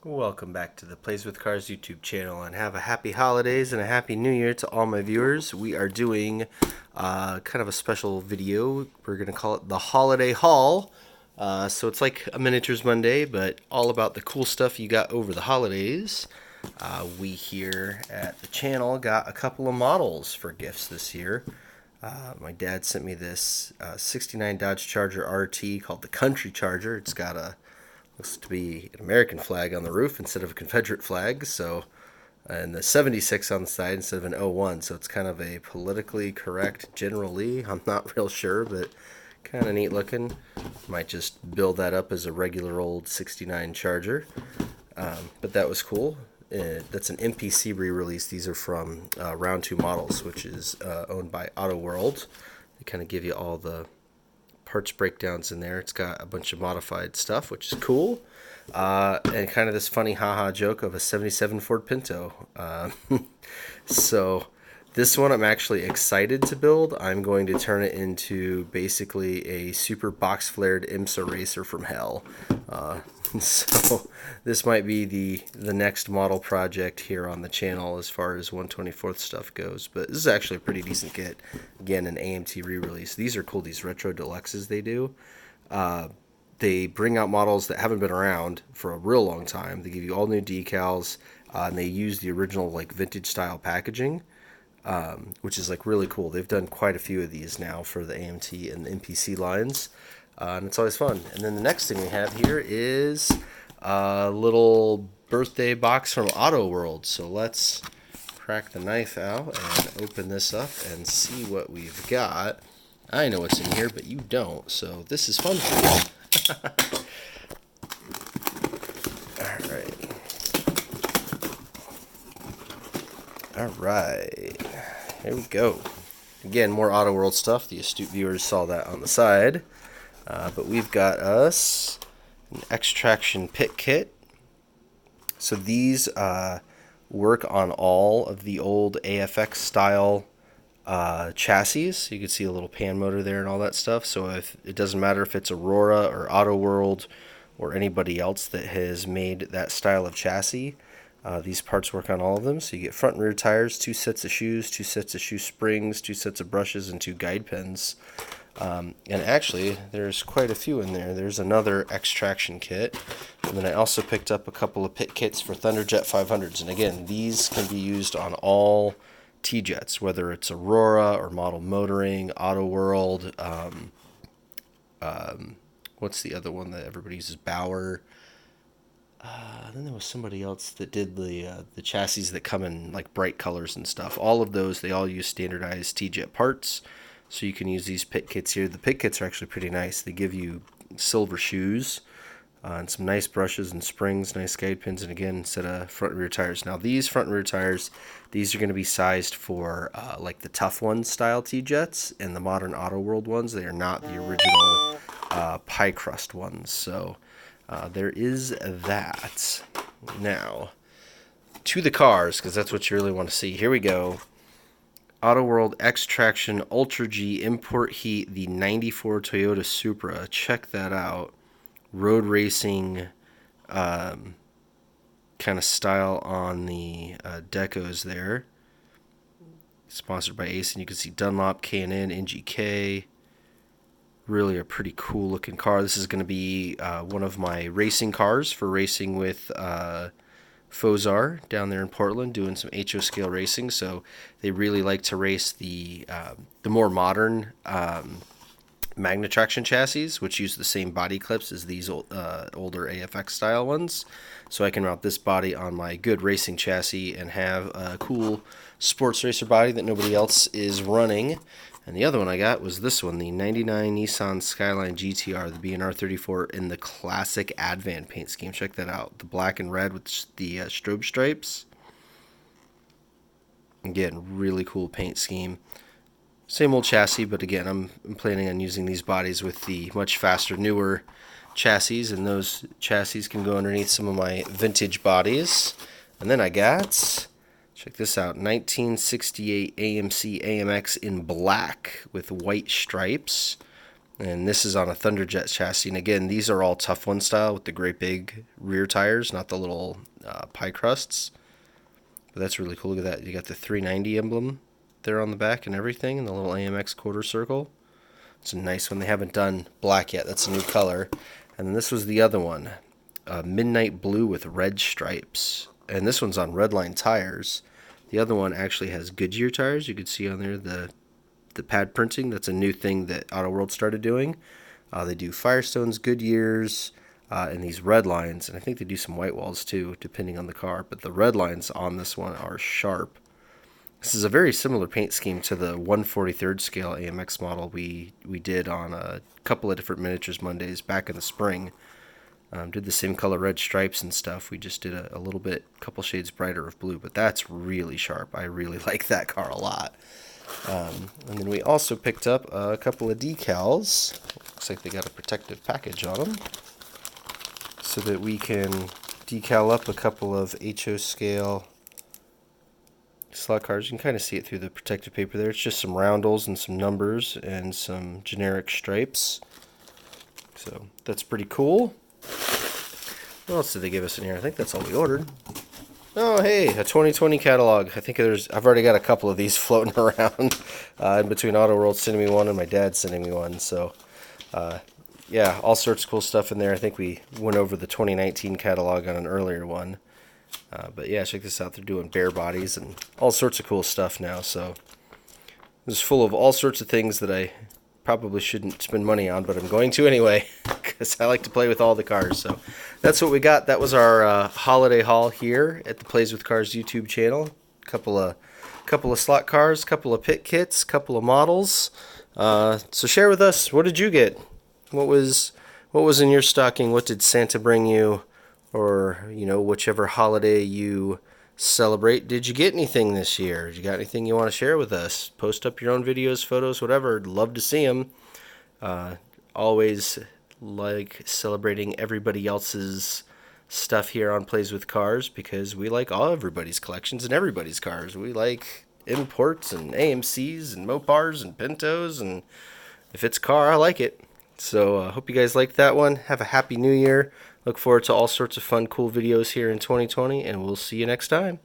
Welcome back to the Plays with Cars YouTube channel, and have a happy holidays and a happy new year to all my viewers. We are doing kind of a special video. We're going to call it the Holiday Haul. So it's like a Miniatures Monday, but all about the cool stuff you got over the holidays. We here at the channel got a couple of models for gifts this year. My dad sent me this 69 Dodge Charger RT called the Country Charger. It's got a looks to be an American flag on the roof instead of a Confederate flag. So, and the 76 on the side instead of an 01. So it's kind of a politically correct General Lee. I'm not real sure, but kind of neat looking. Might just build that up as a regular old 69 Charger. But that was cool. That's an MPC re-release. These are from Round 2 Models, which is owned by Auto World. They kind of give you all the parts breakdowns in there. It's got a bunch of modified stuff, which is cool. And kind of this funny haha joke of a 77 Ford Pinto. So this one I'm actually excited to build. I'm going to turn it into basically a super box flared IMSA racer from hell. So this might be the next model project here on the channel as far as 124th stuff goes. But this is actually a pretty decent kit. Again, an AMT re-release. These are cool, these retro deluxes they do. They bring out models that haven't been around for a real long time. They give you all new decals, and they use the original like vintage style packaging, which is like really cool. They've done quite a few of these now for the AMT and the MPC lines. And it's always fun. And then the next thing we have here is a little birthday box from Auto World. So let's crack the knife out and open this up and see what we've got. I know what's in here, but you don't. So this is fun for you. All right. Here we go. Again, more Auto World stuff. The astute viewers saw that on the side. But we've got us an Extraction pit kit. So these work on all of the old AFX style chassis. So you can see a little pan motor there and all that stuff. So if it doesn't matter if it's Aurora or Auto World or anybody else that has made that style of chassis, these parts work on all of them. So you get front and rear tires, 2 sets of shoes, 2 sets of shoe springs, 2 sets of brushes, and 2 guide pins. And actually, there's quite a few in there. There's another Extraction kit. And then I also picked up a couple of pit kits for Thunderjet 500s. And again, these can be used on all T-Jets, whether it's Aurora or Model Motoring, Auto World. What's the other one that everybody uses? Bauer. Then there was somebody else that did the chassis that come in like bright colors and stuff. All of those, they all use standardized T-Jet parts. So you can use these pit kits here. The pit kits are actually pretty nice. They give you silver shoes and some nice brushes and springs, nice guide pins, and again, set of front and rear tires. Now these front and rear tires, these are going to be sized for like the Tough Ones style T-Jets and the modern Auto World ones. They are not the original pie crust ones. So there is that. Now, to the cars, because that's what you really want to see. Here we go. Auto World Extraction Ultra G Import Heat, the 94 Toyota Supra. Check that out. Road racing kind of style on the decos there. Sponsored by Ace, and you can see Dunlop, K&N, NGK. Really a pretty cool looking car. This is going to be one of my racing cars for racing with Fozar down there in Portland, doing some HO scale racing. So they really like to race the more modern Magna Traction chassis, which use the same body clips as these older AFX style ones. So I can mount this body on my good racing chassis and have a cool sports racer body that nobody else is running. And the other one I got was this one, the 99 Nissan Skyline GTR, the BNR 34 in the classic Advan paint scheme. Check that out. The black and red with the strobe stripes. Again, really cool paint scheme. Same old chassis, but again, I'm planning on using these bodies with the much faster, newer chassis, and those chassis can go underneath some of my vintage bodies. And then I got... check this out, 1968 AMC AMX in black with white stripes. And this is on a Thunderjet chassis. And again, these are all Tough One style with the great big rear tires, not the little pie crusts. But that's really cool. Look at that. You got the 390 emblem there on the back and everything, and the little AMX quarter circle. It's a nice one. They haven't done black yet. That's a new color. And then this was the other one, midnight blue with red stripes. And this one's on Redline tires. The other one actually has Goodyear tires. You could see on there the pad printing. That's a new thing that Auto World started doing. They do Firestones, Goodyears, and these red lines. And I think they do some white walls too, depending on the car. But the red lines on this one are sharp. This is a very similar paint scheme to the 1/43rd scale AMX model we did on a couple of different Miniatures Mondays back in the spring. Did the same color red stripes and stuff. We just did a little bit, couple shades brighter of blue, but that's really sharp. I really like that car a lot. And then we also picked up a couple of decals. Looks like they got a protective package on them, so that we can decal up a couple of HO scale slot cars. You can kind of see it through the protective paper there. It's just some roundels and some numbers and some generic stripes. So that's pretty cool. What else did they give us in here? I think that's all we ordered. Oh, hey, a 2020 catalog. I think I've already got a couple of these floating around in between Auto World sending me one and my dad sending me one. So, yeah, all sorts of cool stuff in there. I think we went over the 2019 catalog on an earlier one. But yeah, check this out. They're doing bare bodies and all sorts of cool stuff now. So it's full of all sorts of things that I probably shouldn't spend money on, but I'm going to anyway because I like to play with all the cars. So that's what we got. That was our holiday haul here at the Plays with Cars YouTube channel. Couple of slot cars, couple of pit kits, couple of models. So share with us, what did you get? What was in your stocking? What did Santa bring you? Or, whichever holiday you celebrate. Did you get anything this year? You got anything you want to share with us? Post up your own videos, photos, whatever. I'd love to see them. Always like celebrating everybody else's stuff here on Plays with Cars, because we like everybody's collections and everybody's cars. We like imports and AMCs and Mopars and Pintos, and if it's a car, I like it. So I hope you guys liked that one. Have a happy new year. Look forward to all sorts of fun, cool videos here in 2020, and we'll see you next time.